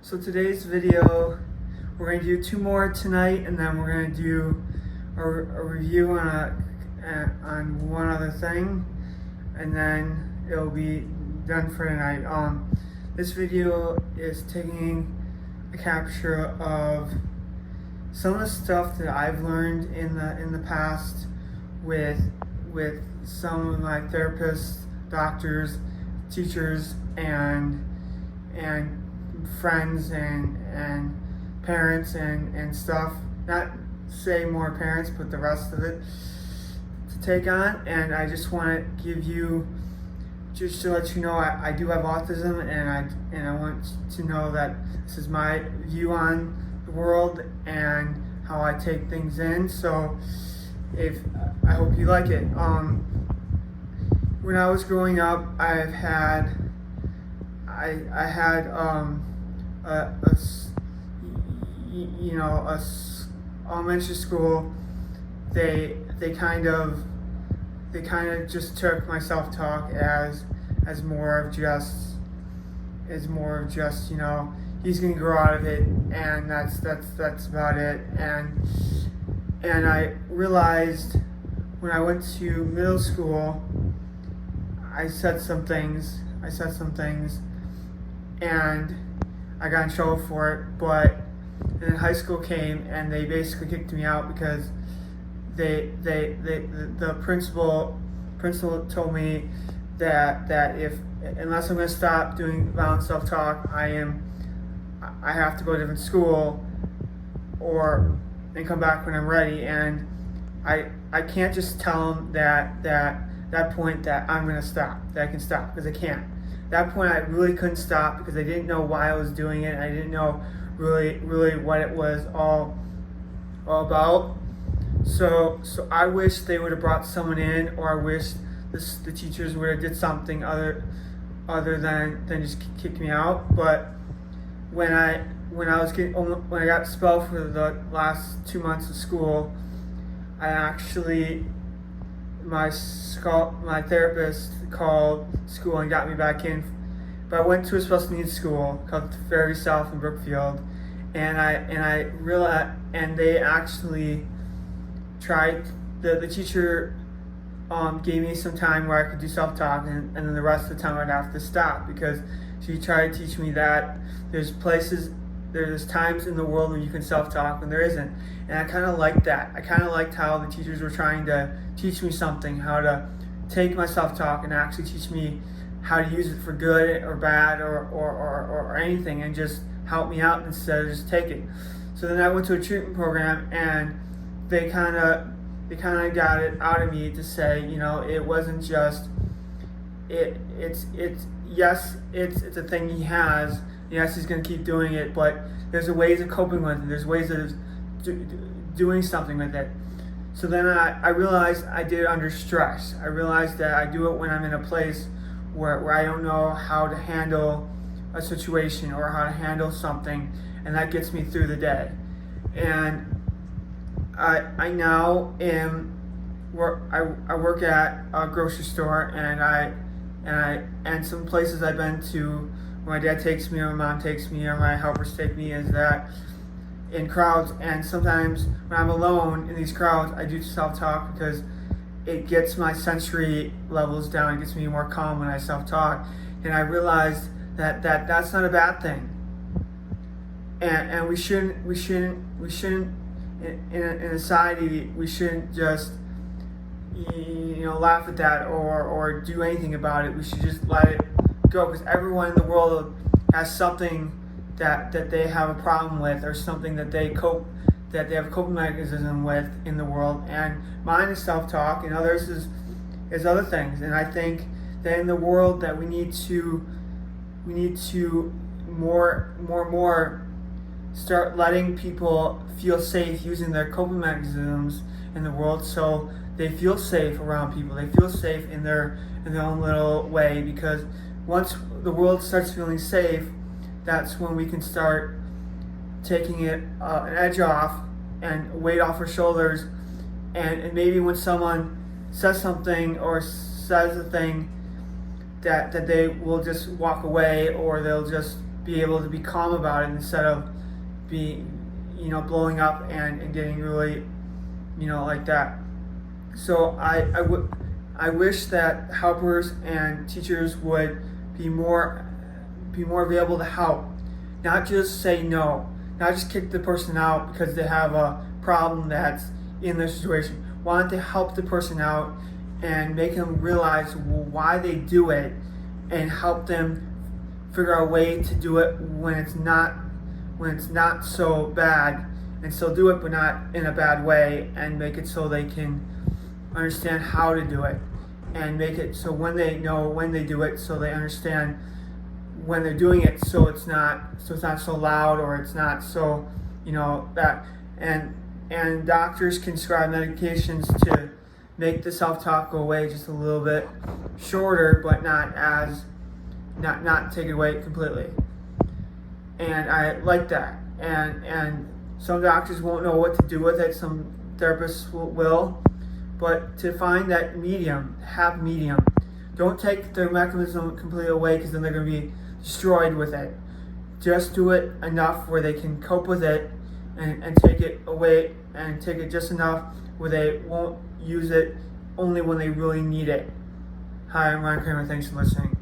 So today's video, we're going to do 2 more tonight, and then we're going to do a review on one other thing, and then it'll be done for tonight. This video is taking a capture of some of the stuff that I've learned in the past with some of my therapists, doctors, teachers, and friends and parents and stuff. Not say more parents, but the rest of it to take on. And I just want to give you, just to let you know, I do have autism, and I want to know that this is my view on the world and how I take things in. So I hope you like it. When I was growing up, I had elementary school. They kind of just took my self-talk as more of just he's gonna grow out of it, and that's about it. And I realized when I went to middle school, I said some things, and I got in trouble for it. But then high school came, and they basically kicked me out because the principal told me that unless I'm going to stop doing violent self-talk, I have to go to a different school and come back when I'm ready. And I can't just tell them that point that I'm going to stop, that I can stop, because I can't. At that point, I really couldn't stop because I didn't know why I was doing it. I didn't know really what it was all about. So I wish they would have brought someone in, or I wish the teachers would have did something other than just kick me out. But when I got expelled for the last 2 months of school, my therapist called school and got me back in. But I went to a special needs school called Fairview South in Brookfield, and I realized, and they actually tried. The teacher gave me some time where I could do self-talk, and then the rest of the time I'd have to stop, because she tried to teach me that there's times in the world when you can self-talk and there isn't. And I kind of liked that. I kind of liked how the teachers were trying to teach me something, how to take my self-talk and actually teach me how to use it for good or bad or anything, and just help me out instead of just take it. So then I went to a treatment program, and they kind of got it out of me to say, it wasn't just it's a thing he has. Yes, he's going to keep doing it, but there's ways of coping with it. There's ways of doing something with it. So then I realized I did it under stress. I realized that I do it when I'm in a place where I don't know how to handle a situation or how to handle something, and that gets me through the day. And I now I work at a grocery store, and some places I've been to, my dad takes me, or my mom takes me, or my helpers take me, is that in crowds. And sometimes when I'm alone in these crowds, I do self-talk because it gets my sensory levels down. It gets me more calm when I self-talk. And I realized that that's not a bad thing. And we shouldn't in a society, we shouldn't just laugh at that or do anything about it. We should just let it go, because everyone in the world has something that they have a problem with, or something that they have a coping mechanism with in the world. And mine is self-talk, and others is other things. And I think that in the world that we need to more start letting people feel safe using their coping mechanisms in the world, so they feel safe around people. They feel safe in their own little way, because once the world starts feeling safe, that's when we can start taking an edge off and weight off our shoulders. And maybe when someone says something or says a thing, that they will just walk away, or they'll just be able to be calm about it instead of blowing up and getting really, like that. So I wish that helpers and teachers would be more available to help, not just say no, not just kick the person out because they have a problem that's in their situation. Why don't they help the person out and make them realize why they do it, and help them figure out a way to do it when it's not so bad, and still do it but not in a bad way, and make it so they can understand how to do it, and make it so when they do it, so they understand when they're doing it, so it's not so loud, or it's not so that. And doctors can prescribe medications to make the self-talk go away just a little bit shorter, but not take it away completely. And I like that. And some doctors won't know what to do with it. Some therapists will. But to find that medium, have medium. Don't take their mechanism completely away, because then they're going to be destroyed with it. Just do it enough where they can cope with it, and take it away, and take it just enough where they won't use it only when they really need it. Hi, I'm Ryan Kramer. Thanks for listening.